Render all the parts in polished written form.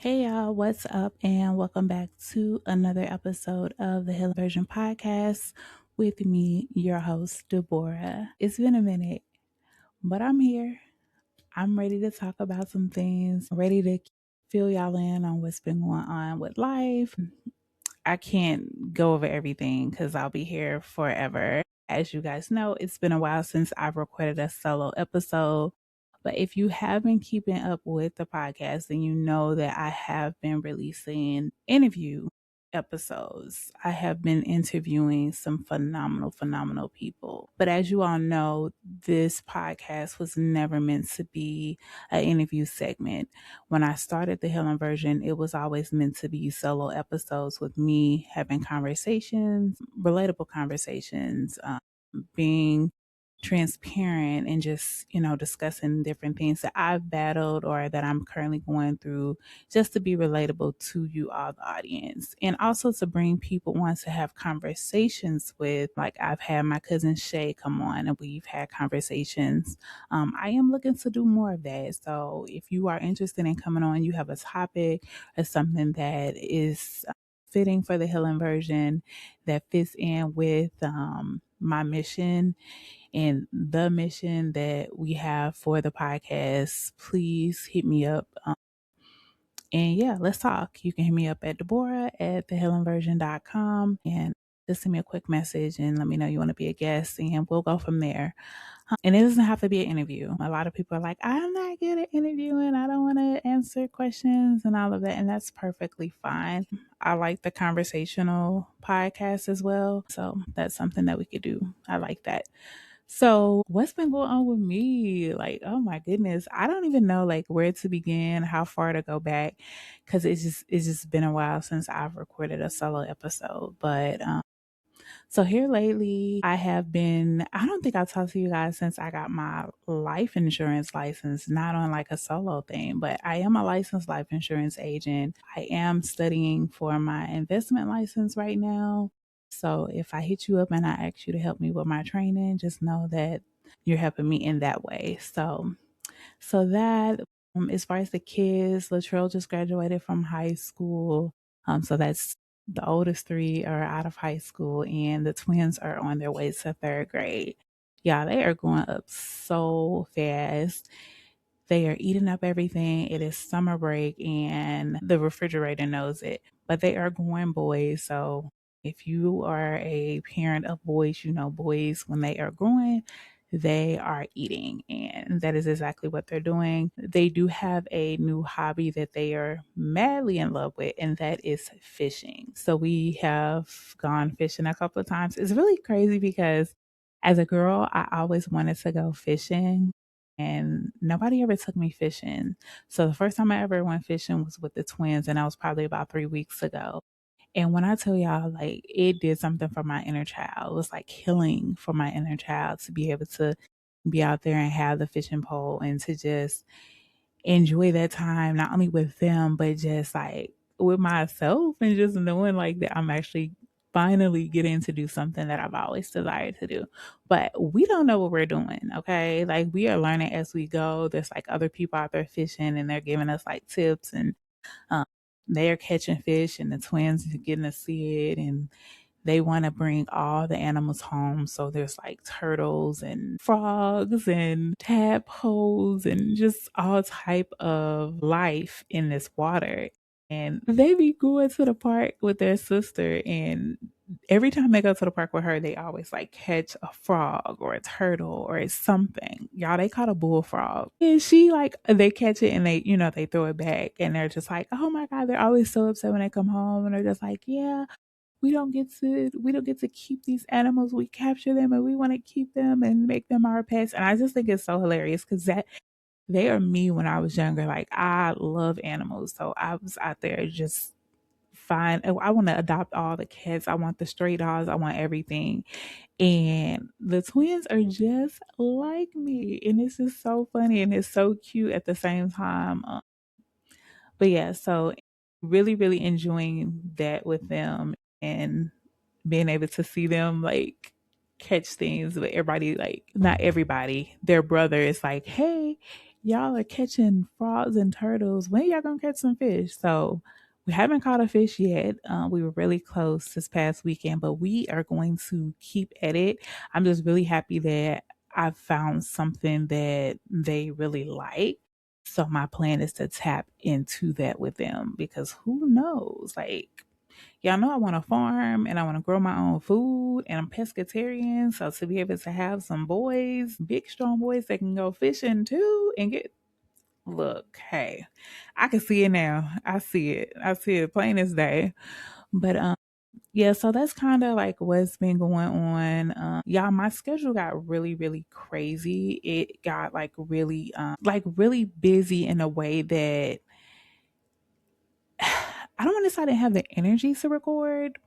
Hey y'all, what's up? And welcome back to another episode of the Hill Version Podcast with me, your host, Deborah. It's been a minute, but I'm here. I'm ready to talk about some things, ready to fill y'all in on what's been going on with life. I can't go over everything because I'll be here forever. As you guys know, it's been a while since I've recorded a solo episode. But if you have been keeping up with the podcast, then you know that I have been releasing interview episodes. I have been interviewing some phenomenal people. But as you all know, this podcast was never meant to be an interview segment. When I started the Healing version, it was always meant to be solo episodes with me having conversations, relatable conversations, being transparent and just, discussing different things that I've battled or that I'm currently going through just to be relatable to you all, the audience. And also to bring people on to have conversations with, like I've had my cousin Shay come on and we've had conversations. I am looking to do more of that. So if you are interested in coming on, you have a topic or something that is fitting for the healing version that fits in with my mission and the mission that we have for the podcast, please hit me up. And yeah, let's talk. You can hit me up at Deborah at thehealingversion.com and just send me a quick message and let me know you want to be a guest and we'll go from there. And it doesn't have to be an interview. A lot of people are like, I'm not good at interviewing. I don't want to answer questions and all of that. And that's perfectly fine. I like the conversational podcast as well. So that's something that we could do. I like that. So, what's been going on with me? Like, oh my goodness, I don't even know like where to begin, how far to go back, because it's just been a while since I've recorded a solo episode. But so here lately, I have been. I don't think I've talked to you guys since I got my life insurance license, not on like a solo thing, but I am a licensed life insurance agent. I am studying for my investment license right now. So if I hit you up and I ask you to help me with my training, just know that you're helping me in that way. So that as far as the kids, Latrell just graduated from high school. So that's the oldest three are out of high school and the twins are on their way to third grade. Yeah, they are going up so fast. They are eating up everything. It is summer break and the refrigerator knows it. But they are going boys. So if you are a parent of boys, you know boys when they are growing, they are eating. And that is exactly what they're doing. They do have a new hobby that they are madly in love with, and that is fishing. So we have gone fishing a couple of times. It's really crazy because as a girl, I always wanted to go fishing and nobody ever took me fishing. So the first time I ever went fishing was with the twins, and that was probably about 3 weeks ago. And when I tell y'all, like, it did something for my inner child. It was like healing for my inner child to be able to be out there and have the fishing pole and to just enjoy that time, not only with them, but just like with myself and just knowing like that I'm actually finally getting to do something that I've always desired to do. But we don't know what we're doing, okay? Like we are learning as we go. There's like other people out there fishing and they're giving us like tips and um, they're catching fish and the twins are getting to see it and they want to bring all the animals home. So there's like turtles and frogs and tadpoles and just all type of life in this water. And they be going to the park with their sister, and every time they go to the park with her, they always like catch a frog or a turtle or something. Y'all, they caught a bullfrog. And she like they catch it and they throw it back and they're just like, oh my God, they're always so upset when they come home and they're just like, yeah, we don't get to keep these animals. We capture them and we want to keep them and make them our pets. And I just think it's so hilarious because that they are me when I was younger. Like I love animals. So I was out there just fine. I want to adopt all the cats. I want the stray dogs. I want everything. And the twins are just like me. And it's just so funny and it's so cute at the same time. But yeah, so really, really enjoying that with them and being able to see them like catch things, but everybody, like, not everybody, their brother is like, hey, y'all are catching frogs and turtles. When y'all gonna catch some fish? So we haven't caught a fish yet. We were really close this past weekend, but we are going to keep at it. I'm just really happy that I found something that they really like. So my plan is to tap into that with them because who knows? Like, y'all know I want to farm and I want to grow my own food and I'm pescatarian. So to be able to have some boys, big strong boys that can go fishing too and get, look, hey, I can see it now. I see it. I see it plain as day. But yeah, so that's kind of like what's been going on. Y'all, my schedule got really, really crazy. It got like really busy in a way that I don't want to say I didn't have the energy to record,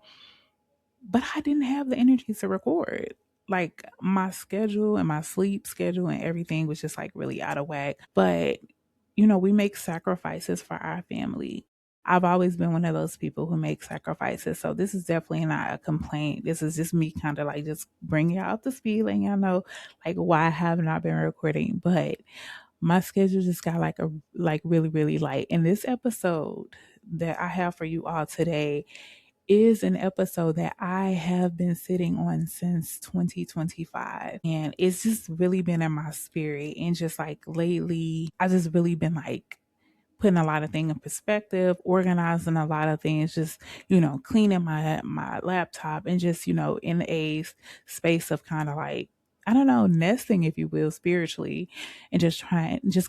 but I didn't have the energy to record. Like my schedule and my sleep schedule and everything was just like really out of whack. But, we make sacrifices for our family. I've always been one of those people who make sacrifices. So this is definitely not a complaint. This is just me kind of like just bringing y'all up to speed, letting y'all know like why I have not been recording. But my schedule just got like really, really light. And this episode that I have for you all today is an episode that I have been sitting on since 2025. And it's just really been in my spirit. And just like lately, I just really been like putting a lot of things in perspective, organizing a lot of things, just, cleaning my laptop and just, in a space of kind of like, I don't know, nesting, if you will, spiritually, and just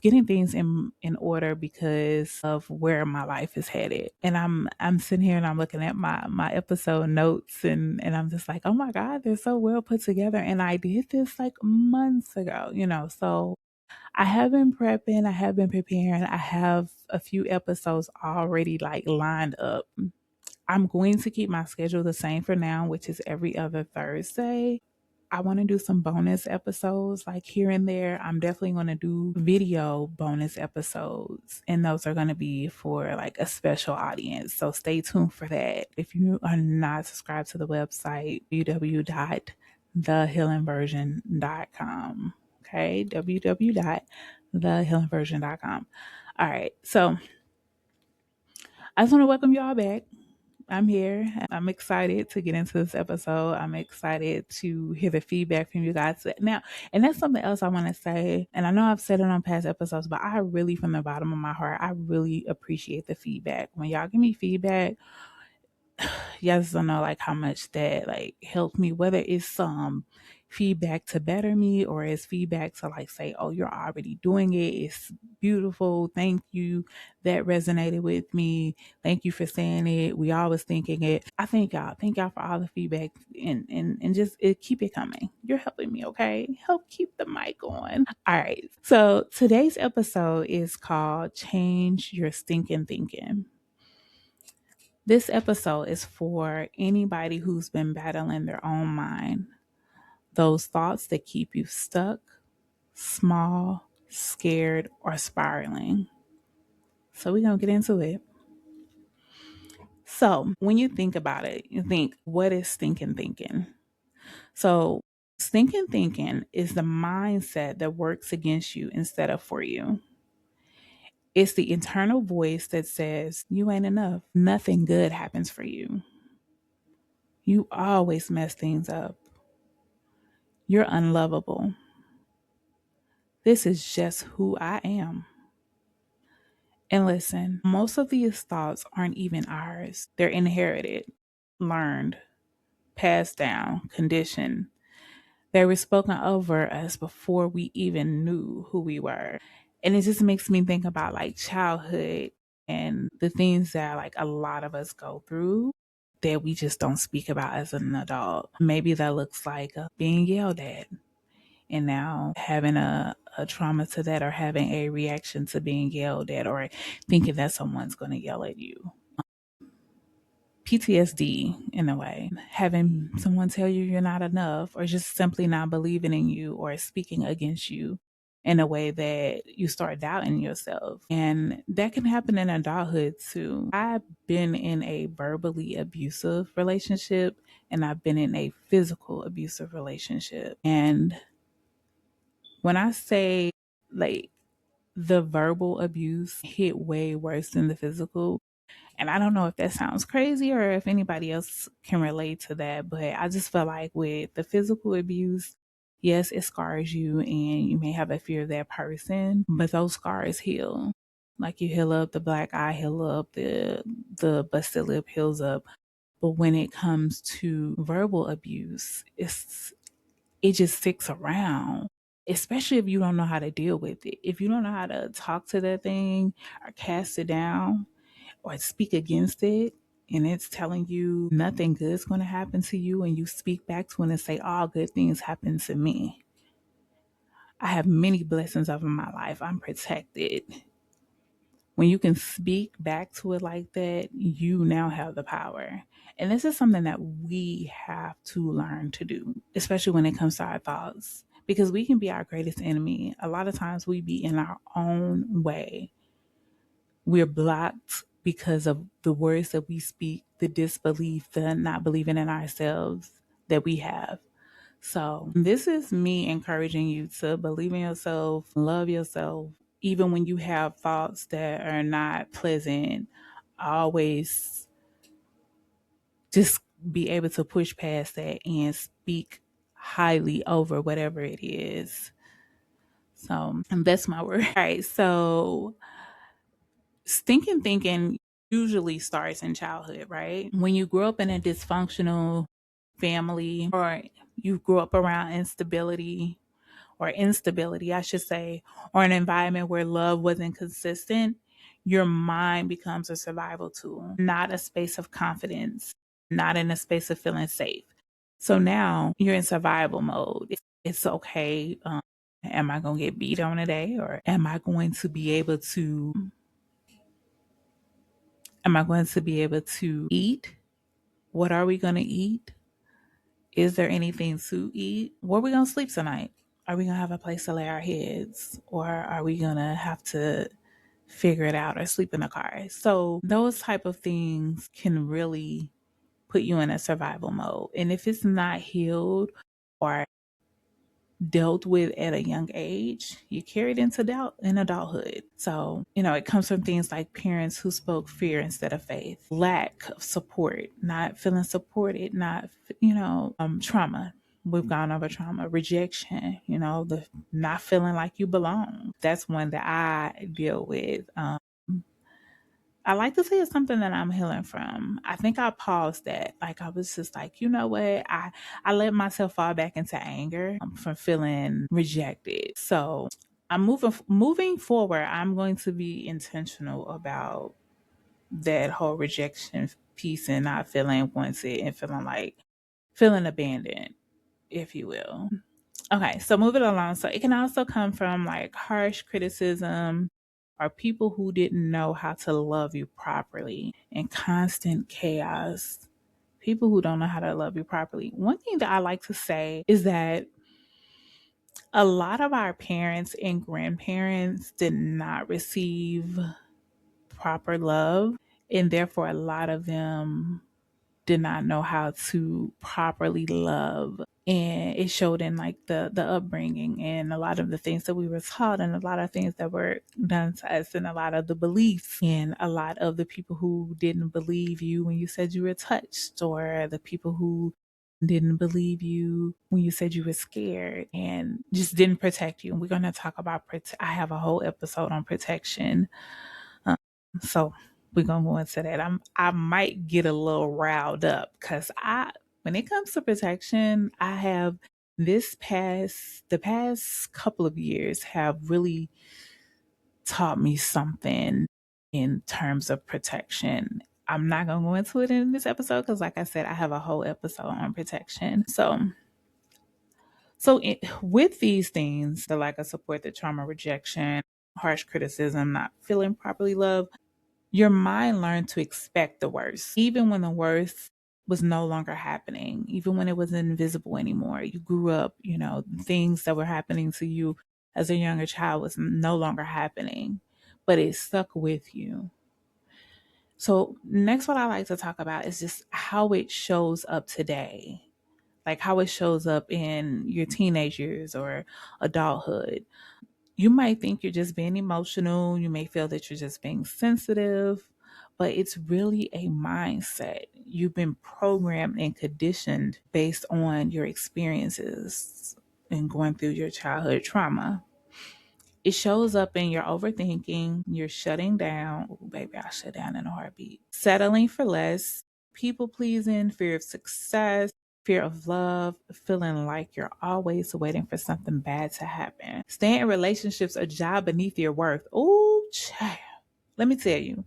getting things in order because of where my life is headed. And I'm sitting here and I'm looking at my episode notes and I'm just like, oh my God, they're so well put together. And I did this like months ago, so I have been prepping, I have been preparing. I have a few episodes already like lined up. I'm going to keep my schedule the same for now, which is every other Thursday. I want to do some bonus episodes like here and there. I'm definitely going to do video bonus episodes, and those are going to be for like a special audience. So stay tuned for that. If you are not subscribed to the website, www.thehealingversion.com. Okay, www.thehealingversion.com. All right, so I just want to welcome y'all back. I'm here. I'm excited to get into this episode. I'm excited to hear the feedback from you guys. Now, and that's something else I want to say. And I know I've said it on past episodes, but I really, from the bottom of my heart, I really appreciate the feedback. When y'all give me feedback, y'all just don't know like how much that like helped me, whether it's some feedback to better me or it's feedback to like say, oh, you're already doing it, it's beautiful, thank you, that resonated with me, thank you for saying it, we always thinking it. I thank y'all for all the feedback, and just keep it coming. You're helping me, okay? Help keep the mic on. All right, so today's episode is called Change Your Stinking Thinking. This episode is for anybody who's been battling their own mind, those thoughts that keep you stuck, small, scared, or spiraling. So we're going to get into it. So when you think about it, you think, what is stinking thinking? So stinking thinking is the mindset that works against you instead of for you. It's the internal voice that says, you ain't enough. Nothing good happens for you. You always mess things up. You're unlovable. This is just who I am. And listen, most of these thoughts aren't even ours. They're inherited, learned, passed down, conditioned. They were spoken over us before we even knew who we were. And it just makes me think about like childhood and the things that like a lot of us go through that we just don't speak about as an adult. Maybe that looks like being yelled at, and now having a trauma to that, or having a reaction to being yelled at, or thinking that someone's going to yell at you. PTSD, in a way, having someone tell you you're not enough, or just simply not believing in you or speaking against you. in a way that you start doubting yourself. And that can happen in adulthood too. I've been in a verbally abusive relationship and I've been in a physical abusive relationship. And when I say like the verbal abuse hit way worse than the physical, and I don't know if that sounds crazy or if anybody else can relate to that, but I just feel like with the physical abuse, yes, it scars you and you may have a fear of that person, but those scars heal. Like you heal up, the black eye heal up, the busted lip heals up. But when it comes to verbal abuse, it just sticks around. Especially if you don't know how to deal with it. If you don't know how to talk to that thing or cast it down, or speak against it, and it's telling you nothing good is going to happen to you, and you speak back to it and say all good things happen to me. I have many blessings over my life. I'm protected. When you can speak back to it like that, you now have the power. And this is something that we have to learn to do, especially when it comes to our thoughts, because we can be our greatest enemy. A lot of times we be in our own way. We're blocked because of the words that we speak, the disbelief, the not believing in ourselves that we have. So, this is me encouraging you to believe in yourself, love yourself, even when you have thoughts that are not pleasant. Always just be able to push past that and speak highly over whatever it is. So, and that's my word. All right. So, stinking thinking usually starts in childhood, right? When you grow up in a dysfunctional family, or you grew up around instability, I should say, or an environment where love wasn't consistent, your mind becomes a survival tool, not a space of confidence, not in a space of feeling safe. So now you're in survival mode. It's okay. Am I going to get beat on today? Or am I going to be able to eat? What are we going to eat? Is there anything to eat? Where are we going to sleep tonight? Are we going to have a place to lay our heads? Or are we going to have to figure it out or sleep in a car? So those type of things can really put you in a survival mode. And if it's not healed or dealt with at a young age, you carry it into doubt in adulthood. So, it comes from things like parents who spoke fear instead of faith, lack of support, not feeling supported, not, trauma. We've gone over trauma, rejection, the not feeling like you belong. That's one that I deal with. I like to say it's something that I'm healing from. I think I paused that. Like I was just like, you know what? I let myself fall back into anger from feeling rejected. So I'm moving forward. I'm going to be intentional about that whole rejection piece and not feeling wanted and feeling abandoned, if you will. Okay, so moving along. So it can also come from like harsh criticism or people who didn't know how to love you properly and constant chaos. People who don't know how to love you properly. One thing that I like to say is that a lot of our parents and grandparents did not receive proper love, and therefore a lot of them did not know how to properly love, and it showed in like the upbringing and a lot of the things that we were taught and a lot of things that were done to us and a lot of the beliefs and a lot of the people who didn't believe you when you said you were touched, or the people who didn't believe you when you said you were scared and just didn't protect you. And we're going to talk about I have a whole episode on protection. So we're gonna go into that. I might get a little riled up because when it comes to protection, I have the past couple of years have really taught me something in terms of protection. I'm not gonna go into it in this episode because, like I said, I have a whole episode on protection. With these things, the lack of support, the trauma, rejection, harsh criticism, not feeling properly loved, your mind learned to expect the worst, even when the worst was no longer happening, even when it wasn't invisible anymore. You grew up, things that were happening to you as a younger child was no longer happening, but it stuck with you. So, next, what I like to talk about is just how it shows up today, like how it shows up in your teenage years or adulthood. You might think you're just being emotional, you may feel that you're just being sensitive, but it's really a mindset. You've been programmed and conditioned based on your experiences and going through your childhood trauma. It shows up in your overthinking, you're shutting down. Oh, baby, I shut down in a heartbeat. Settling for less, people pleasing, fear of success, fear of love, feeling like you're always waiting for something bad to happen. Staying in relationships a job beneath your worth. Oh, child. Let me tell you,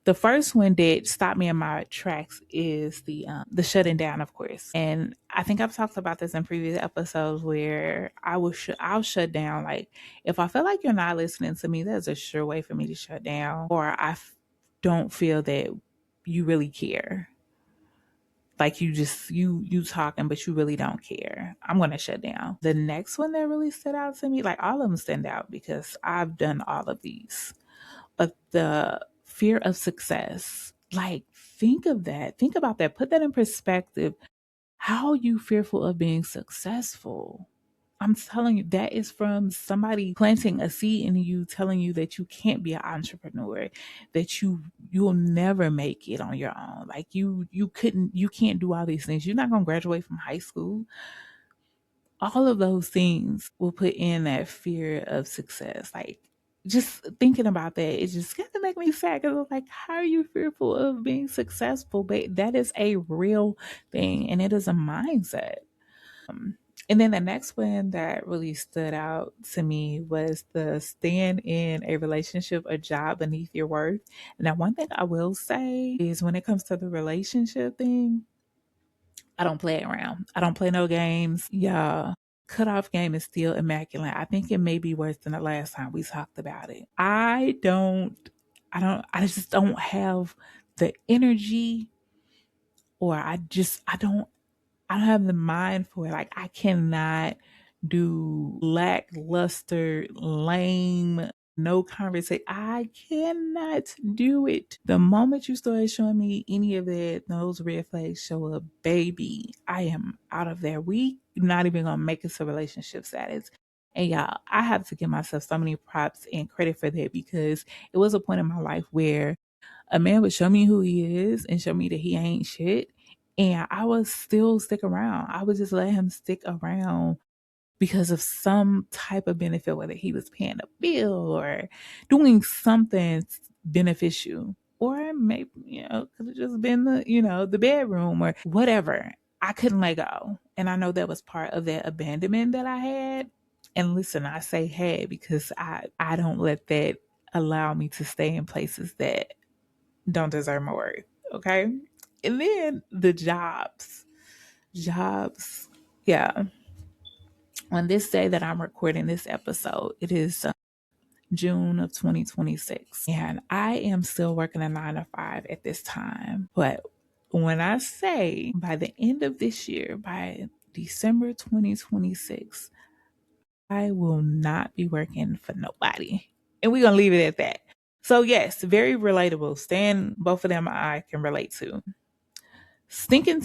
the first one that stopped me in my tracks is the shutting down, of course. And I think I've talked about this in previous episodes where I'll shut down. Like if I feel like you're not listening to me, that's a sure way for me to shut down. Or don't feel that you really care. Like you talking, but you really don't care. I'm gonna shut down. The next one that really stood out to me, like all of them stand out because I've done all of these. But the fear of success, like think of that. Think about that. Put that in perspective. How are you fearful of being successful? I'm telling you, that is from somebody planting a seed in you, telling you that you can't be an entrepreneur, that you'll never make it on your own. Like you can't do all these things. You're not gonna graduate from high school. All of those things will put in that fear of success. Like just thinking about that, it just kind of make me sad because I'm like, how are you fearful of being successful? But that is a real thing and it is a mindset. And then the next one that really stood out to me was the staying in a relationship or job beneath your worth. Now, one thing I will say is when it comes to the relationship thing, I don't play around. I don't play no games. Yeah. Cutoff game is still immaculate. I think it may be worse than the last time we talked about it. I just don't have the energy or I don't have the mind for it. Like I cannot do lackluster, lame, no conversation. I cannot do it. The moment you start showing me any of that, those red flags show up, baby, I am out of there. We not even gonna make it to relationship status. And y'all, I have to give myself so many props and credit for that because it was a point in my life where a man would show me who he is and show me that he ain't shit. And I would still stick around. I would just let him stick around because of some type of benefit, whether he was paying a bill or doing something beneficial. Or maybe, could have just been the bedroom or whatever. I couldn't let go. And I know that was part of that abandonment that I had. And listen, I say had because I don't let that allow me to stay in places that don't deserve my worth. Okay. And then the jobs. Jobs. Yeah. On this day that I'm recording this episode, it is June of 2026. And I am still working a 9 to 5 at this time. But when I say by the end of this year, by December 2026, I will not be working for nobody. And we're going to leave it at that. So, yes, very relatable. Stan, both of them I can relate to. Stinking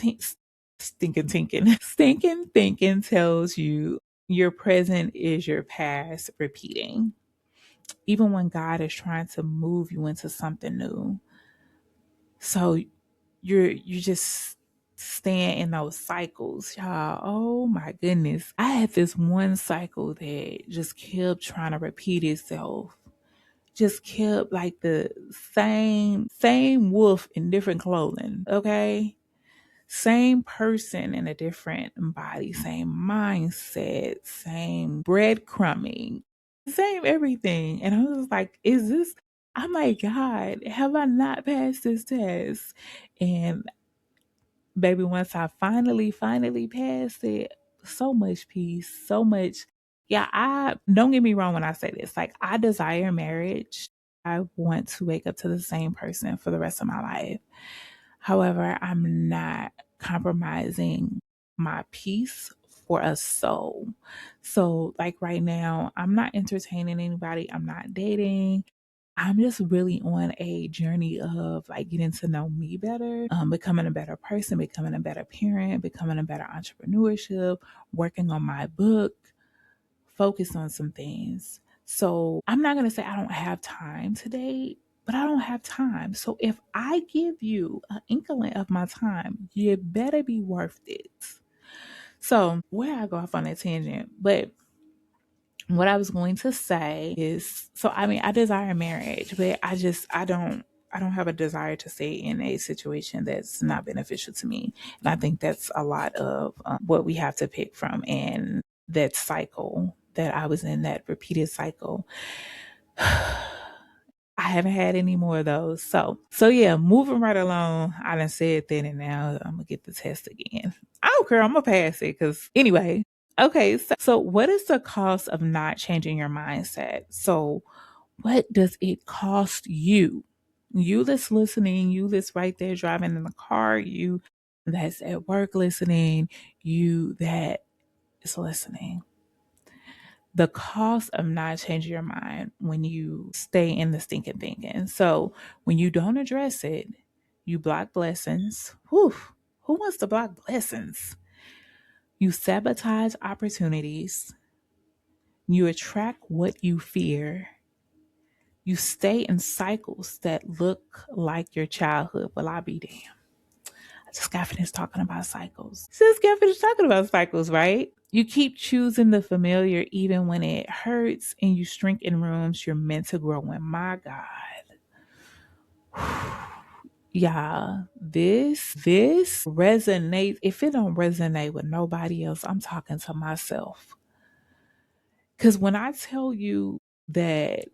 thinking tells you your present is your past repeating. Even when God is trying to move you into something new. So you just staying in those cycles, y'all. Oh my goodness. I had this one cycle that just kept trying to repeat itself. Just kept like the same wolf in different clothing. Okay. Same person in a different body, same mindset, same breadcrumbing, same everything. And I was like, I'm like, God, have I not passed this test? And baby, once I finally passed it, so much peace, so much. Yeah, I don't get me wrong when I say this. Like, I desire marriage. I want to wake up to the same person for the rest of my life. However, I'm not compromising my peace for us soul. So like right now, I'm not entertaining anybody. I'm not dating. I'm just really on a journey of like getting to know me better, becoming a better person, becoming a better parent, becoming a better entrepreneurship, working on my book, focus on some things. So I'm not going to say I don't have time today, but I don't have time. So if I give you an inkling of my time, you better be worth it. So where I go off on a tangent, but what I was going to say is, so I mean, I desire marriage, but I don't have a desire to stay in a situation that's not beneficial to me. And I think that's a lot of what we have to pick from. And that cycle that I was in, that repeated cycle, I haven't had any more of those. So yeah, moving right along. I done said that, and now I'm gonna get the test again. I don't care. I'm gonna pass it because anyway. Okay, so what is the cost of not changing your mindset? So what does it cost you? You that's listening, you that's right there driving in the car, you that's at work listening, you that is listening. The cost of not changing your mind when you stay in the stinking thinking. So when you don't address it, you block blessings. Whew, who wants to block blessings? You sabotage opportunities. You attract what you fear. You stay in cycles that look like your childhood. Well, I'll be damned. I just got finished talking about cycles. Just got finished talking about cycles, right? You keep choosing the familiar even when it hurts, and you shrink in rooms you're meant to grow in. My God. Yeah, this resonates. If it don't resonate with nobody else, I'm talking to myself. Because when I tell you that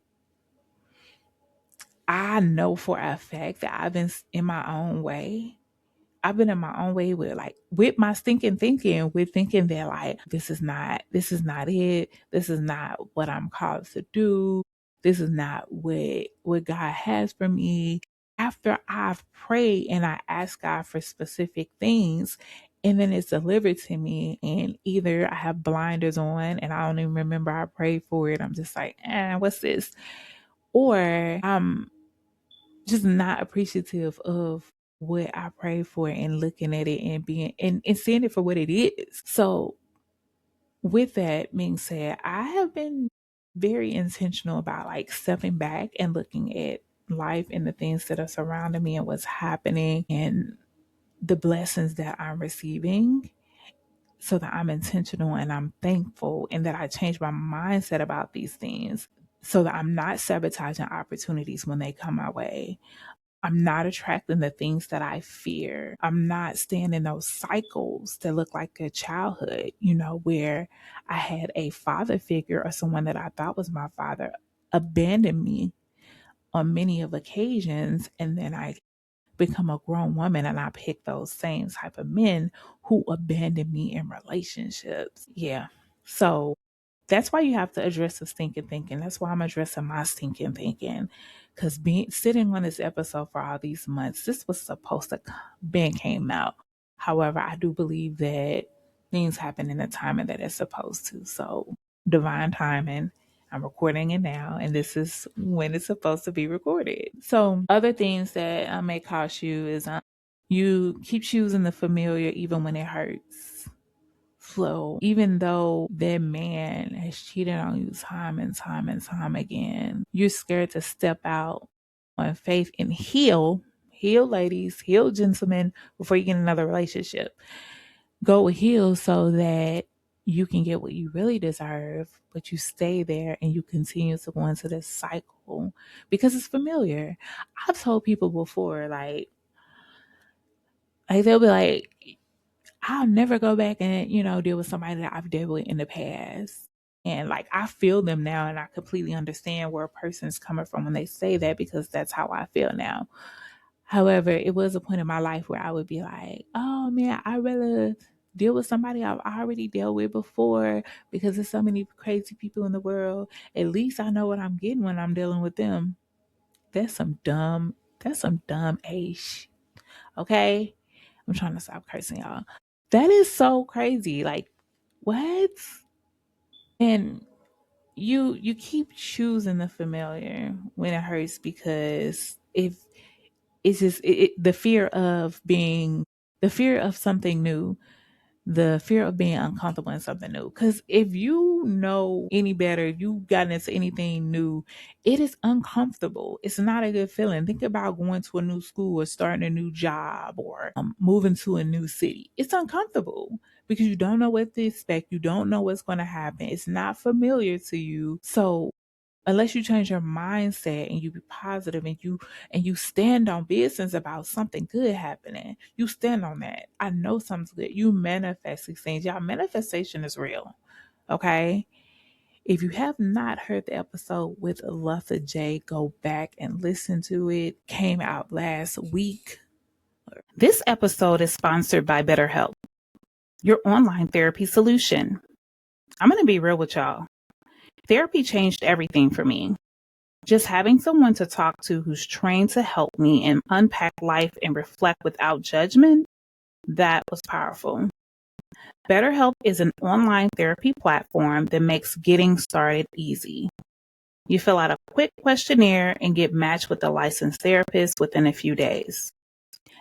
I know for a fact that I've been in my own way, I've been in my own way with my stinking thinking, with thinking that like this is not it. This is not what I'm called to do. This is not what God has for me. After I've prayed and I ask God for specific things, and then it's delivered to me, and either I have blinders on and I don't even remember I prayed for it. I'm just like, what's this? Or I'm just not appreciative of what I prayed for and looking at it and being and seeing it for what it is. So with that being said, I have been very intentional about like stepping back and looking at life and the things that are surrounding me and what's happening and the blessings that I'm receiving, so that I'm intentional and I'm thankful, and that I change my mindset about these things so that I'm not sabotaging opportunities when they come my way. I'm not attracting the things that I fear. I'm not staying in those cycles that look like a childhood, where I had a father figure or someone that I thought was my father abandon me on many of occasions. And then I become a grown woman and I pick those same type of men who abandon me in relationships. Yeah. So that's why you have to address the stinking thinking. That's why I'm addressing my stinking thinking. Because being sitting on this episode for all these months, this was supposed to been came out. However, I do believe that things happen in the timing that it's supposed to. So divine timing. I'm recording it now, and this is when it's supposed to be recorded. So other things that may cost you is you keep choosing the familiar even when it hurts. So even though that man has cheated on you time and time and time again, you're scared to step out on faith and heal ladies, heal gentlemen before you get another relationship. Go heal so that you can get what you really deserve, but you stay there and you continue to go into this cycle because it's familiar. I've told people before, like they'll be like, I'll never go back and, deal with somebody that I've dealt with in the past. And like, I feel them now, and I completely understand where a person's coming from when they say that, because that's how I feel now. However, it was a point in my life where I would be like, oh man, I'd rather deal with somebody I've already dealt with before, because there's so many crazy people in the world. At least I know what I'm getting when I'm dealing with them. That's some dumb age. Okay? I'm trying to stop cursing, y'all. That is so crazy. Like, what? And you keep choosing the familiar when it hurts, because if it's just the fear of something new, the fear of being uncomfortable in something new. Because if you know any better, if you've gotten into anything new, it is uncomfortable. It's not a good feeling. Think about going to a new school or starting a new job or moving to a new city. It's uncomfortable because you don't know what to expect. You don't know what's going to happen. It's not familiar to you. So unless you change your mindset and you be positive and you stand on business about something good happening, you stand on that. I know something's good. You manifest these things. Y'all, manifestation is real. Okay. If you have not heard the episode with Luther J, go back and listen to it. Came out last week. This episode is sponsored by BetterHelp, your online therapy solution. I'm going to be real with y'all. Therapy changed everything for me. Just having someone to talk to who's trained to help me and unpack life and reflect without judgment, that was powerful. BetterHelp is an online therapy platform that makes getting started easy. You fill out a quick questionnaire and get matched with a licensed therapist within a few days.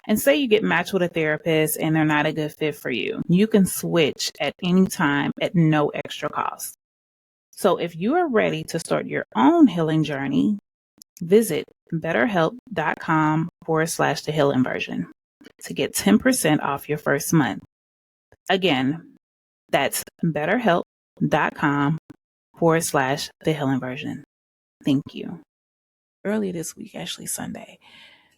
And say you get matched with a therapist and they're not a good fit for you. You can switch at any time at no extra cost. So if you are ready to start your own healing journey, visit betterhelp.com/the healing version to get 10% off your first month. Again, that's betterhelp.com/the healing version. Thank you. Earlier this week, actually Sunday.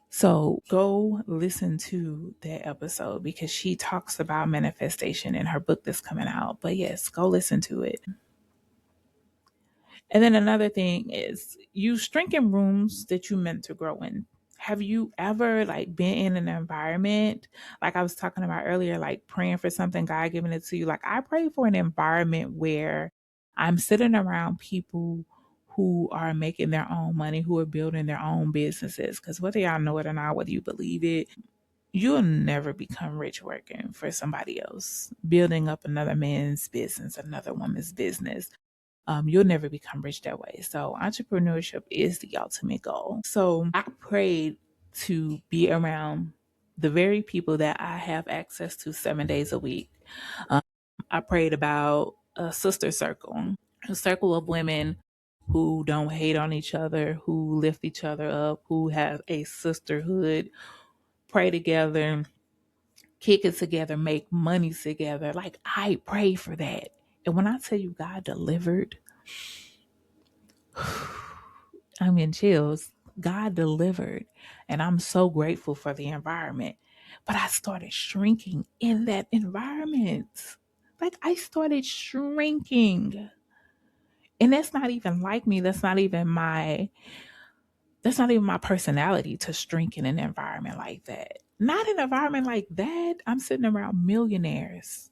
So go listen to that episode because she talks about manifestation in her book that's coming out. But yes, go listen to it. And then another thing is you shrink in rooms that you meant to grow in. Have you ever been in an environment like I was talking about earlier, like praying for something, God giving it to you? Like I pray for an environment where I'm sitting around people who are making their own money, who are building their own businesses. Because whether y'all know it or not, whether you believe it, you'll never become rich working for somebody else, building up another man's business, another woman's business. You'll never become rich that way. So entrepreneurship is the ultimate goal. So I prayed to be around the very people that I have access to 7 days a week. I prayed about a sister circle, a circle of women who don't hate on each other, who lift each other up, who have a sisterhood, pray together, kick it together, make money together. Like I pray for that. And when I tell you God delivered, I'm in chills. God delivered. And I'm so grateful for the environment. But I started shrinking in that environment. Like I started shrinking. And that's not even like me. That's not even my personality to shrink in an environment like that. Not an environment like that. I'm sitting around millionaires.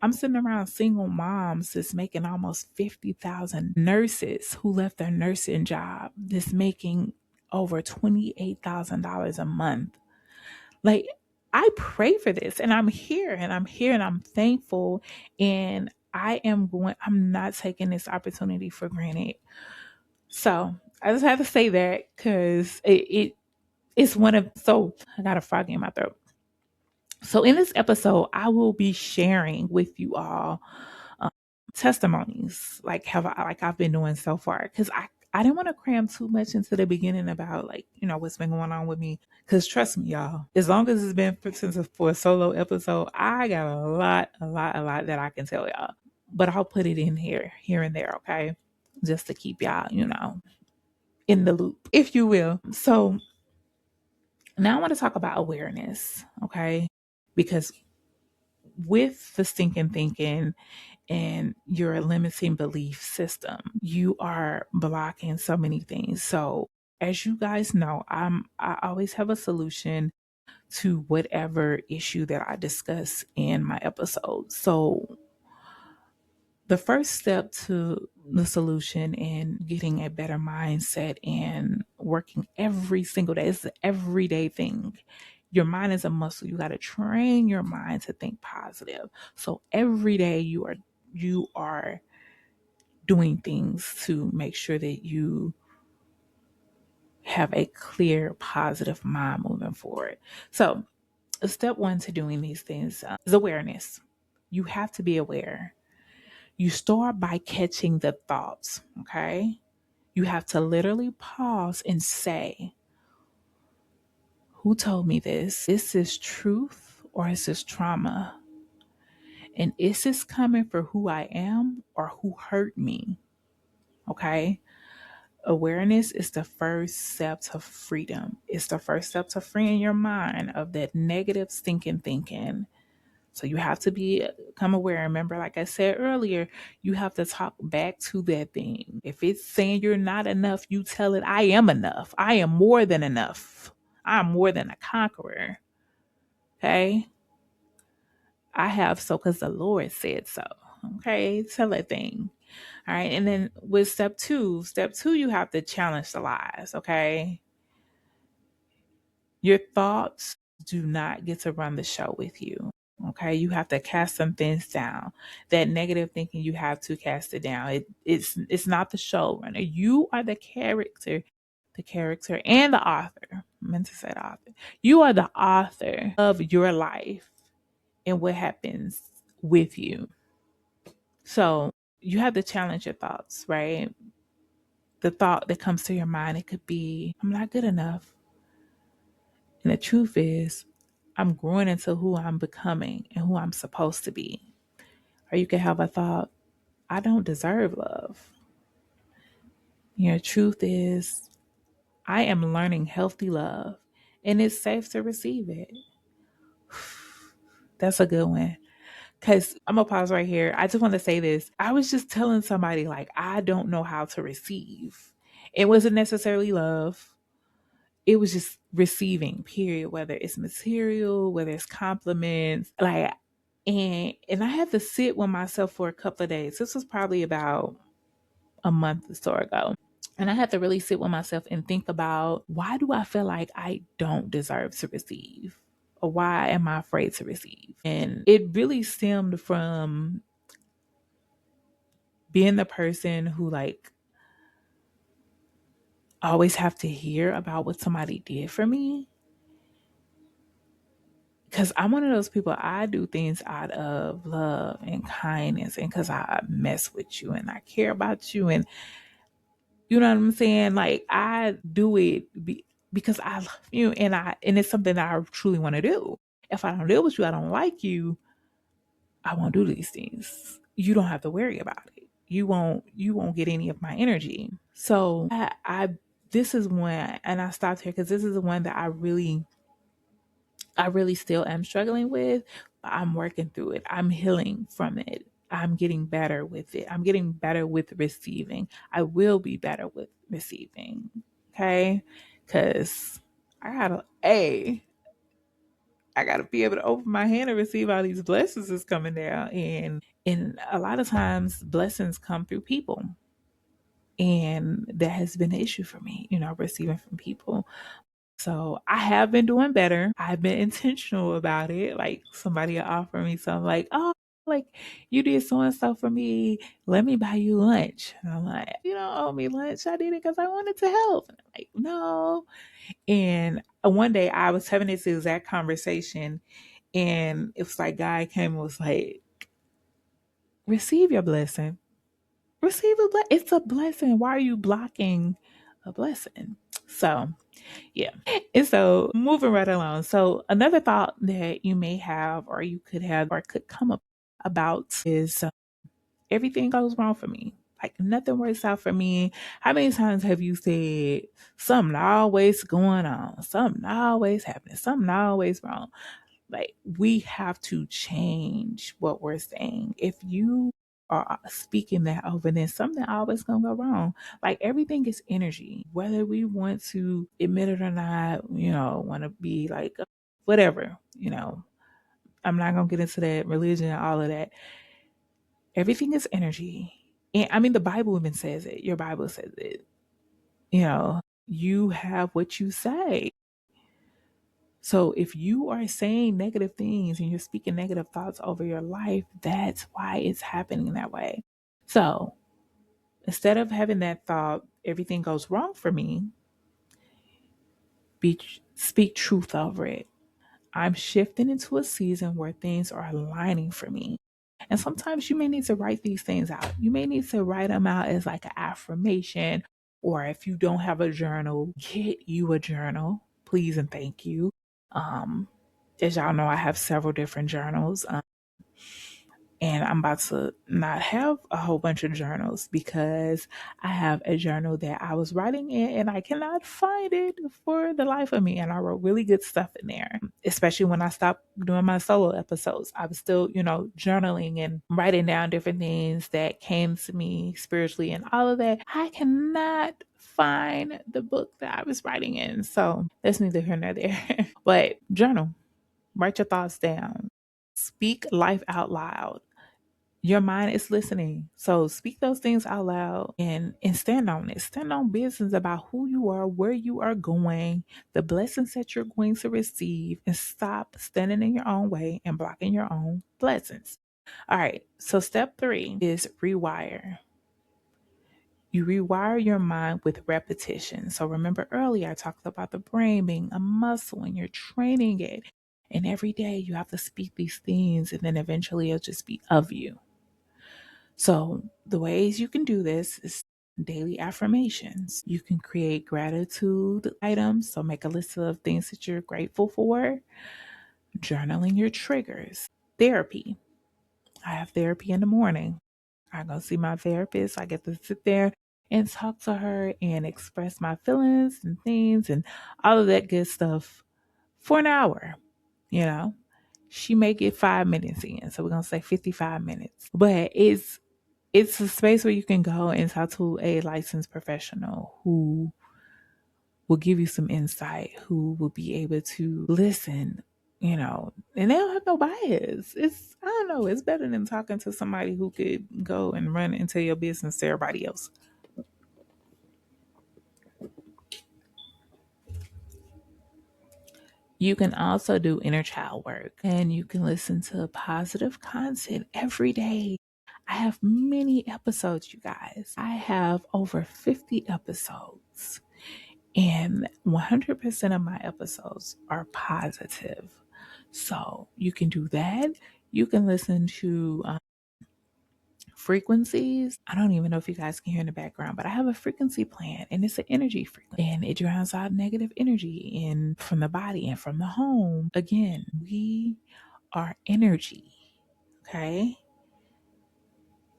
I'm sitting around single moms that's making almost 50,000, nurses who left their nursing job that's making over $28,000 a month. Like I pray for this and I'm here and I'm thankful and I'm not taking this opportunity for granted. So I just have to say that because it's I got a frog in my throat. So in this episode, I will be sharing with you all testimonies like I've been doing so far because I didn't want to cram too much into the beginning about what's been going on with me because trust me y'all, as long as it's been for a solo episode, I got a lot that I can tell y'all, but I'll put it in here and there, okay, just to keep y'all in the loop, if you will. So now I want to talk about awareness, okay, because with the stinking thinking and your limiting belief system, you are blocking so many things. So as you guys know, I always have a solution to whatever issue that I discuss in my episode. So the first step to the solution and getting a better mindset and working every single day is an everyday thing. Your mind is a muscle. You got to train your mind to think positive. So every day you are you are doing things to make sure that you have a clear, positive mind moving forward. So, step one to doing these things is awareness. You have to be aware. You start by catching the thoughts, okay? You have to literally pause and say, who told me this? Is this truth or is this trauma? And is this coming for who I am or who hurt me? Okay. Awareness is the first step to freedom. It's the first step to freeing your mind of that negative stinking thinking. So you have to become aware. Remember, like I said earlier, you have to talk back to that thing. If it's saying you're not enough, you tell it, I am enough. I am more than enough. I'm more than a conqueror. Okay. I have so because the Lord said so. Okay. Tell that thing. All right. And then with step two, you have to challenge the lies. Okay. Your thoughts do not get to run the show with you. Okay. You have to cast some things down. That negative thinking, you have to cast it down. It's not the showrunner. You are the character and the author. I meant to say the author. You are the author of your life and what happens with you. So you have to challenge your thoughts, right? The thought that comes to your mind, it could be, I'm not good enough. And the truth is, I'm growing into who I'm becoming and who I'm supposed to be. Or you could have a thought, I don't deserve love. Your truth is, I am learning healthy love and it's safe to receive it. That's a good one. Because I'm going to pause right here. I just want to say this. I was just telling somebody, like, I don't know how to receive. It wasn't necessarily love. It was just receiving, period. Whether it's material, whether it's compliments, like, and I had to sit with myself for a couple of days. This was probably about a month or so ago. And I had to really sit with myself and think about, why do I feel like I don't deserve to receive? Or why am I afraid to receive? And it really stemmed from being the person who, like, always have to hear about what somebody did for me. Because I'm one of those people, I do things out of love and kindness and because I mess with you and I care about you. And you know what I'm saying? Like, I do it because I love you and it's something that I truly want to do. If I don't deal with you, I don't like you, I won't do these things. You don't have to worry about it. You won't get any of my energy. So I this is one, and I stopped here because this is the one that I really still am struggling with, but I'm working through it. I'm healing from it. I'm getting better with it. I'm getting better with receiving. I will be better with receiving. Okay? Cause I gotta be able to open my hand and receive all these blessings that's coming down. And a lot of times blessings come through people. And that has been an issue for me, receiving from people. So I have been doing better. I've been intentional about it. Like, somebody will offer me something like, oh, like, you did so and so for me. Let me buy you lunch. And I'm like, you don't owe me lunch. I did it because I wanted to help. And I'm like, no. And one day I was having this exact conversation, and it was like, guy came and was like, receive your blessing. Receive a blessing. It's a blessing. Why are you blocking a blessing? So, yeah. And so, moving right along. So, another thought that you may have, or you could have, or could come up about is everything goes wrong for me. Like, nothing works out for me. How many times have you said, something always going on, something always happening, something always wrong? Like, we have to change what we're saying. If you are speaking that over, then something always gonna go wrong. Like, everything is energy, whether we want to admit it or not, want to be like, whatever, I'm not gonna get into that religion and all of that. Everything is energy. And I mean, the Bible even says it. Your Bible says it. You have what you say. So if you are saying negative things and you're speaking negative thoughts over your life, that's why it's happening that way. So instead of having that thought, everything goes wrong for me, speak truth over it. I'm shifting into a season where things are aligning for me. And sometimes you may need to write these things out. You may need to write them out as like an affirmation, or if you don't have a journal, get you a journal, please and thank you. Um, as y'all know, I have several different journals. And I'm about to not have a whole bunch of journals because I have a journal that I was writing in and I cannot find it for the life of me. And I wrote really good stuff in there, especially when I stopped doing my solo episodes. I was still, journaling and writing down different things that came to me spiritually and all of that. I cannot find the book that I was writing in. So that's neither here nor there. But journal, write your thoughts down, speak life out loud. Your mind is listening. So speak those things out loud and stand on it. Stand on business about who you are, where you are going, the blessings that you're going to receive, and stop standing in your own way and blocking your own blessings. All right. So step 3 is rewire. You rewire your mind with repetition. So remember earlier, I talked about the brain being a muscle and you're training it. And every day you have to speak these things, and then eventually it'll just be of you. So the ways you can do this is daily affirmations. You can create gratitude items. So make a list of things that you're grateful for. Journaling your triggers. Therapy. I have therapy in the morning. I go see my therapist. I get to sit there and talk to her and express my feelings and things and all of that good stuff for an hour. You know, she may get 5 minutes in. So we're going to say 55 minutes. But it's a space where you can go and talk to a licensed professional who will give you some insight, who will be able to listen, and they don't have no bias. I don't know, it's better than talking to somebody who could go and run and tell your business to everybody else. You can also do inner child work, and you can listen to positive content every day. I have many episodes, you guys. I have over 50 episodes. And 100% of my episodes are positive. So you can do that. You can listen to frequencies. I don't even know if you guys can hear in the background, but I have a frequency plan, and it's an energy frequency, and it drowns out negative energy from the body and from the home. Again, we are energy. Okay.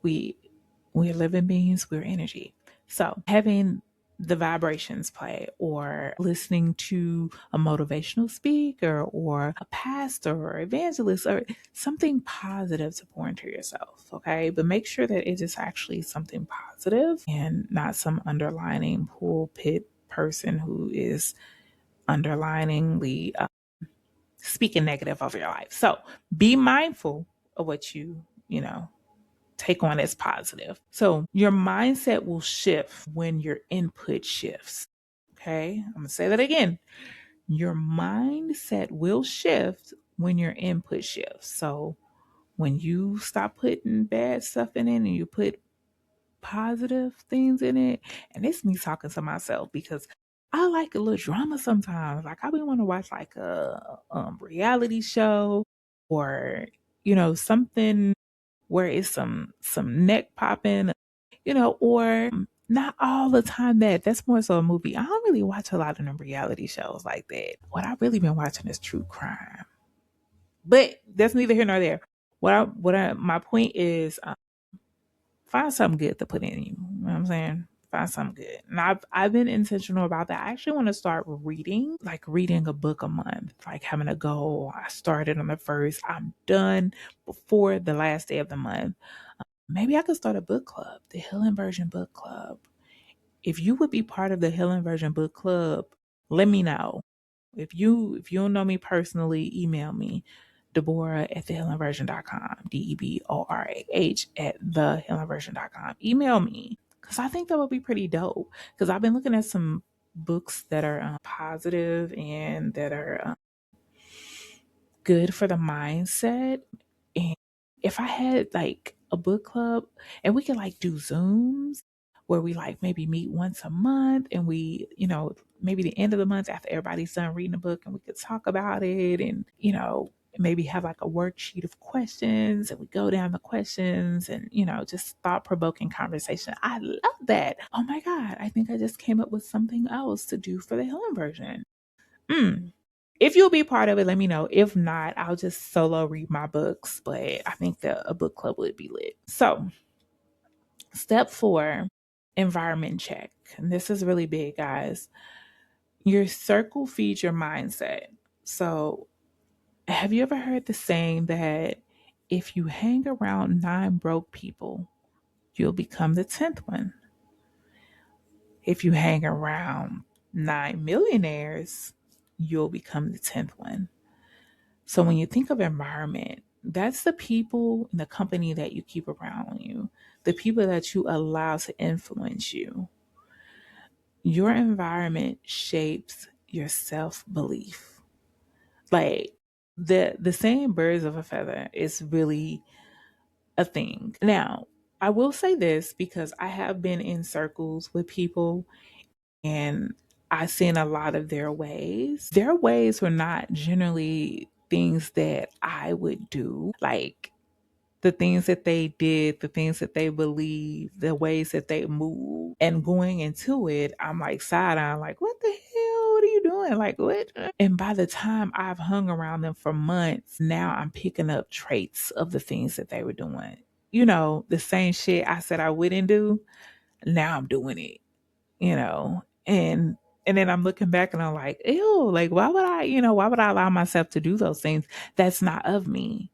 We're living beings, we're energy. So having the vibrations play, or listening to a motivational speaker or a pastor or evangelist or something positive to pour into yourself. Okay. But make sure that it is actually something positive and not some underlining pulpit person who is underliningly speaking negative over your life. So be mindful of what you take on as positive. So your mindset will shift when your input shifts. Okay. I'm going to say that again. Your mindset will shift when your input shifts. So when you stop putting bad stuff in it and you put positive things in it, and it's me talking to myself because I like a little drama sometimes. Like I be want to watch like a reality show, or something where it's some neck popping, or not all the time. That's more so a movie. I don't really watch a lot of them reality shows like that. What I've really been watching is true crime, but that's neither here nor there. My point is, find something good to put in you. You know what I'm saying? Find something good. And I've been intentional about that. I actually want to start reading a book a month, like having a goal. I started on the first. I'm done before the last day of the month. Maybe I could start a book club, the Healing Version Book Club. If you would be part of the Healing Version Book Club, let me know. If you don't know me personally, email me, Deborah at thehealingversion.com, DEBORAH at thehealingversion.com. Email me, because I think that would be pretty dope. Because I've been looking at some books that are positive and that are good for the mindset. And if I had like a book club and we could like do Zooms where we like maybe meet once a month and we, maybe the end of the month after everybody's done reading the book and we could talk about it and, maybe have like a worksheet of questions and we go down the questions and, just thought provoking conversation. I love that. Oh my God. I think I just came up with something else to do for the healing version. Mm. If you'll be part of it, let me know. If not, I'll just solo read my books, but I think that a book club would be lit. So, step 4, environment check. And this is really big, guys. Your circle feeds your mindset. So, have you ever heard the saying that if you hang around 9 broke people, you'll become the 10th one? If you hang around 9 millionaires, you'll become the 10th one. So when you think of environment, that's the people in the company that you keep around you, the people that you allow to influence you. Your environment shapes your self-belief. Like the saying birds of a feather is really a thing. Now, I will say this because I have been in circles with people and I've seen a lot of their ways. Their ways were not generally things that I would do. Like the things that they did, the things that they believe, the ways that they move. And going into it, I'm like side eye, like, what the hell? What are you doing? Like, what? And by the time I've hung around them for months, now I'm picking up traits of the things that they were doing. The same shit I said I wouldn't do. Now I'm doing it, and then I'm looking back and I'm like, ew, like why would I allow myself to do those things? That's not of me.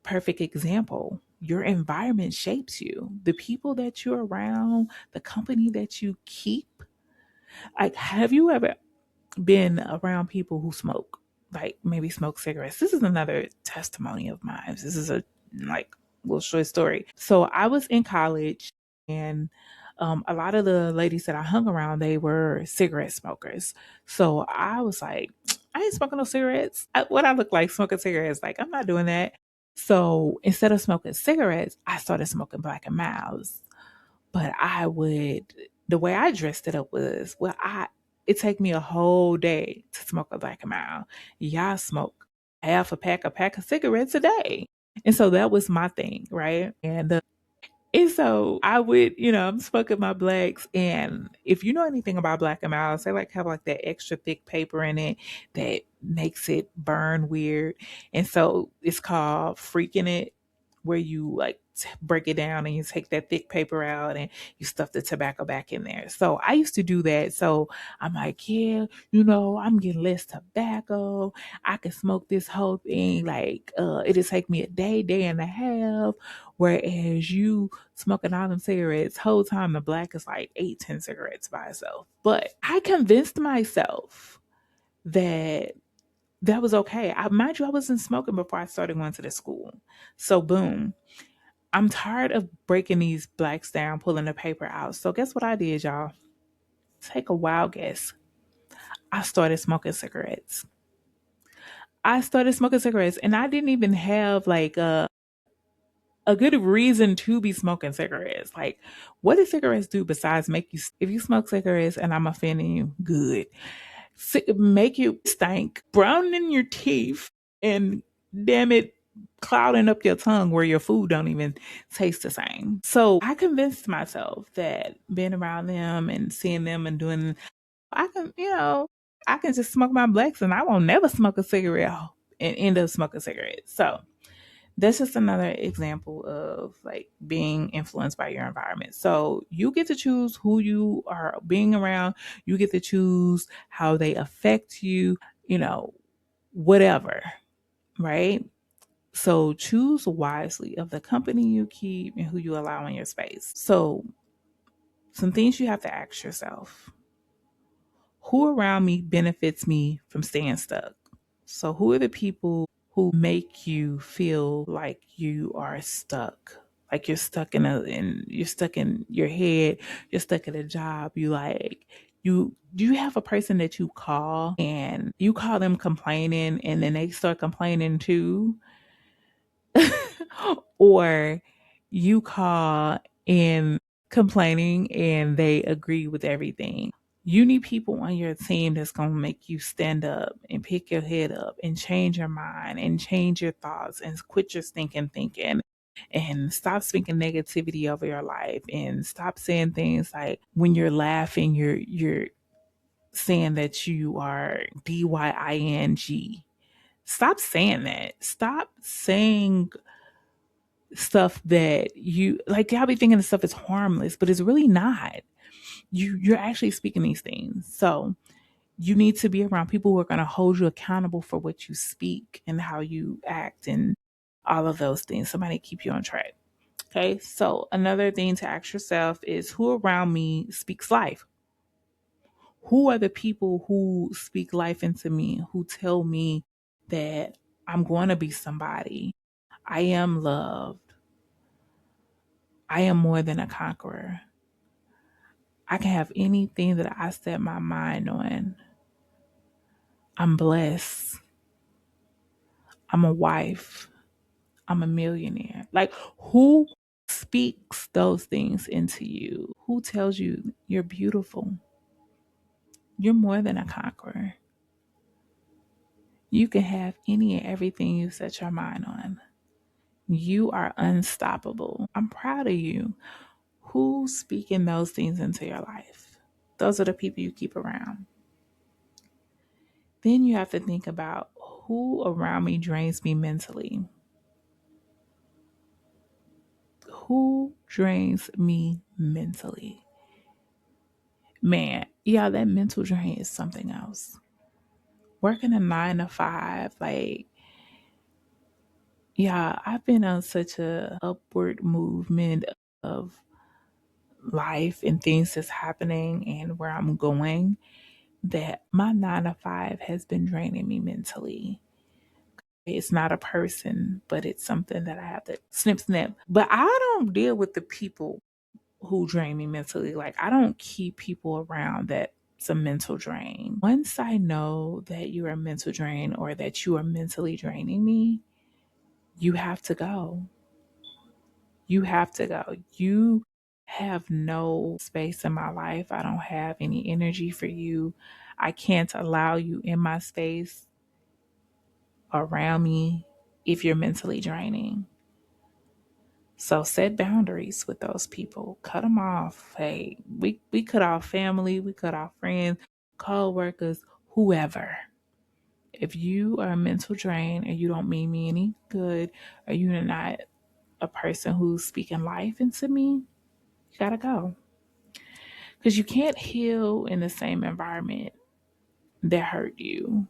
Perfect example. Your environment shapes you. The people that you're around, the company that you keep. Like, have you ever been around people who smoke? Like maybe smoke cigarettes. This is another testimony of mine. This is a like little short story. So I was in college and a lot of the ladies that I hung around, they were cigarette smokers. So I was like, I ain't smoking no cigarettes. What I look like smoking cigarettes? Like, I'm not doing that. So instead of smoking cigarettes, I started smoking Black and Milds. But the way I dressed it up was, it take me a whole day to smoke a Black and Mild. Y'all smoke half a pack of cigarettes a day. And so that was my thing, right? And so I would, I'm smoking my blacks. And if you know anything about Black and Milds, they like have like that extra thick paper in it that makes it burn weird. And so it's called freaking it, where you like break it down and you take that thick paper out and you stuff the tobacco back in there. So I used to do that. So I'm like, yeah, I'm getting less tobacco. I can smoke this whole thing. Like, it'll take me a day and a half. Whereas you smoking all them cigarettes, whole time the black is like 8, 10 cigarettes by itself. But I convinced myself that that was okay. Mind you, I wasn't smoking before I started going to the school. So boom, I'm tired of breaking these blacks down, pulling the paper out. So guess what I did, y'all? Take a wild guess. I started smoking cigarettes. And I didn't even have like a good reason to be smoking cigarettes. Like, what do cigarettes do besides make you? If you smoke cigarettes and I'm offending you, good. Make you stink, brown in your teeth, and damn it, clouding up your tongue where your food don't even taste the same. So I convinced myself that being around them and seeing them and doing, I can, I can just smoke my blacks and I won't never smoke a cigarette and end up smoking cigarettes. So that's just another example of like being influenced by your environment. So you get to choose who you are being around. You get to choose how they affect you, whatever, right? So choose wisely of the company you keep and who you allow in your space. So some things you have to ask yourself. Who around me benefits me from staying stuck? So who are the people who make you feel like you are stuck? Like you're stuck in you're stuck in your head, you're stuck in a job, you Do you have a person that you call and you call them complaining and then they start complaining too? Or you call in complaining and they agree with everything? You need people on your team that's going to make you stand up and pick your head up and change your mind and change your thoughts and quit your stinking thinking and stop speaking negativity over your life and stop saying things like when you're laughing, you're saying that you are DYING. Stop saying that. Stop saying stuff that you like. Y'all be thinking the stuff is harmless, but it's really not. You're actually speaking these things. So you need to be around people who are going to hold you accountable for what you speak and how you act and all of those things. Somebody keep you on track. Okay. So another thing to ask yourself is, who around me speaks life? Who are the people who speak life into me, who tell me that I'm going to be somebody? I am loved. I am more than a conqueror. I can have anything that I set my mind on. I'm blessed. I'm a wife. I'm a millionaire. Like, who speaks those things into you? Who tells you you're beautiful? You're more than a conqueror. You can have any and everything you set your mind on. You are unstoppable. I'm proud of you. Who's speaking those things into your life? Those are the people you keep around. Then you have to think about, who around me drains me mentally? Who drains me mentally? Man, yeah, that mental drain is something else. Working a 9 to 5, like, yeah, I've been on such a upward movement of life and things that's happening and where I'm going, that my 9 to 5 has been draining me mentally. It's not a person, but it's something that I have to snip, snip. But I don't deal with the people who drain me mentally. Like, I don't keep people around that it's a mental drain. Once I know that you're a mental drain or that you are mentally draining me, you have to go. You have to go. You have no space in my life. I don't have any energy for you. I can't allow you in my space around me if you're mentally draining. So set boundaries with those people. Cut them off. Hey, we cut off family, we cut off friends, co-workers, whoever. If you are a mental drain or you don't mean me any good, or you're not a person who's speaking life into me, you gotta go. Because you can't heal in the same environment that hurt you,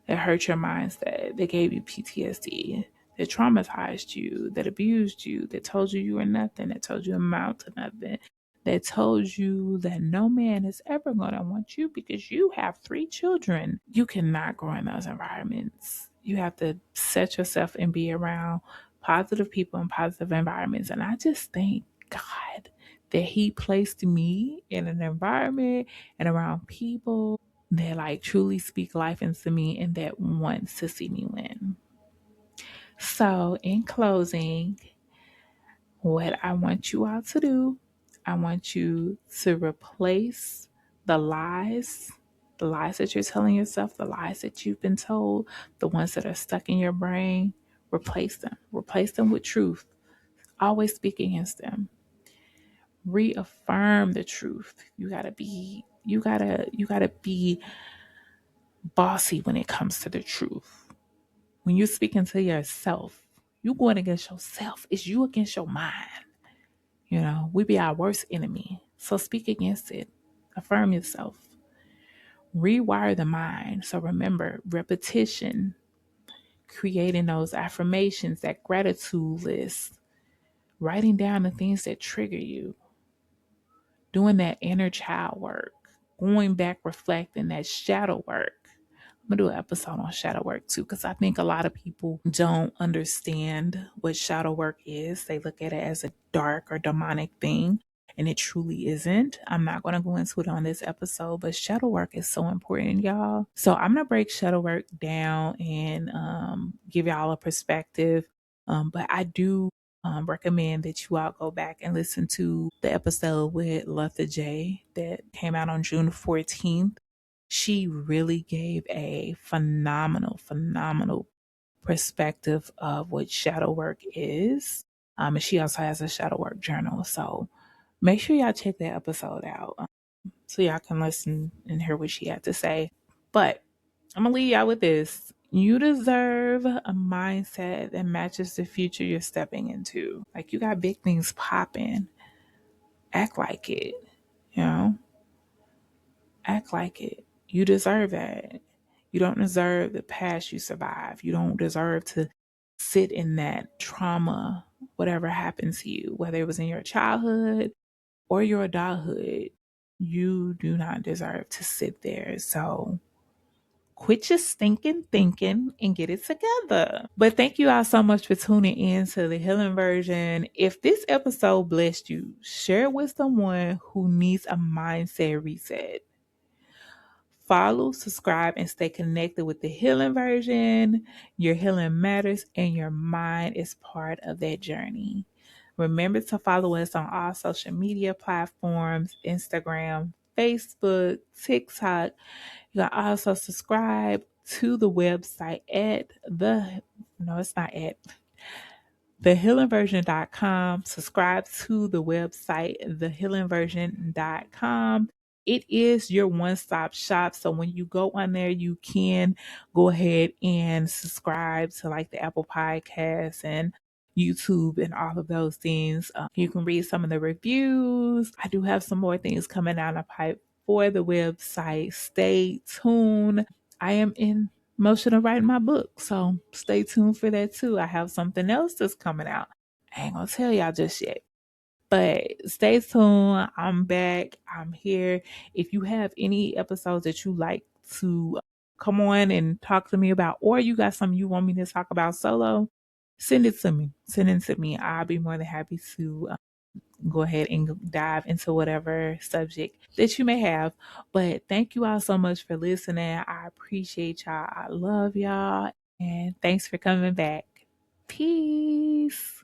that hurt your mindset, that gave you PTSD, that traumatized you, that abused you, that told you you were nothing, that told you amount to nothing, that told you that no man is ever going to want you because you have 3 children. You cannot grow in those environments. You have to set yourself and be around positive people and positive environments. And I just thank God that He placed me in an environment and around people that like truly speak life into me and that wants to see me win. So, in closing, what I want you all to do, I want you to replace the lies that you're telling yourself, the lies that you've been told, the ones that are stuck in your brain. Replace them. Replace them with truth. Always speak against them. Reaffirm the truth. You gotta be bossy when it comes to the truth. When you're speaking to yourself, you're going against yourself. It's you against your mind. We be our worst enemy. So speak against it. Affirm yourself. Rewire the mind. So remember, repetition, creating those affirmations, that gratitude list, writing down the things that trigger you, doing that inner child work, going back, reflecting, that shadow work. I'm gonna do an episode on shadow work too, because I think a lot of people don't understand what shadow work is. They look at it as a dark or demonic thing. and it truly isn't. I'm not going to go into it on this episode, but shadow work is so important, y'all. So I'm going to break shadow work down and give y'all a perspective. But I do recommend that you all go back and listen to the episode with Lutha J that came out on June 14th. She really gave a phenomenal perspective of what shadow work is. And she also has a shadow work journal. So make sure y'all check that episode out so y'all can listen and hear what she had to say. But I'm going to leave y'all with this. You deserve a mindset that matches the future you're stepping into. Like, you got big things popping. Act like it, you know? Act like it. You deserve that. You don't deserve the past you survived. You don't deserve to sit in that trauma, whatever happened to you, whether it was in your childhood or your adulthood. You do not deserve to sit there. So quit your stinking thinking and get it together. But thank you all so much for tuning in to the Healing Version. If this episode blessed you, share it with someone who needs a mindset reset. Follow, subscribe, and stay connected with the Healing Version. Your healing matters, and your mind is part of that journey. Remember to follow us on all social media platforms: Instagram, Facebook, TikTok. You can also subscribe to the website at thehealingversion.com. Subscribe to the website, thehealingversion.com. It is your one-stop shop. So when you go on there, you can go ahead and subscribe to like the Apple Podcasts and YouTube and all of those things. You can read some of the reviews. I do have some more things coming down the pipe for the website. Stay tuned. I am in motion of writing my book, so stay tuned for that too. I have something else that's coming out. I ain't gonna tell y'all just yet, but stay tuned. I'm back. I'm here. If you have any episodes that you like to come on and talk to me about, or you got something you want me to talk about solo, send it to me. Send it to me. I'll be more than happy to go ahead and dive into whatever subject that you may have. But thank you all so much for listening. I appreciate y'all. I love y'all. And thanks for coming back. Peace.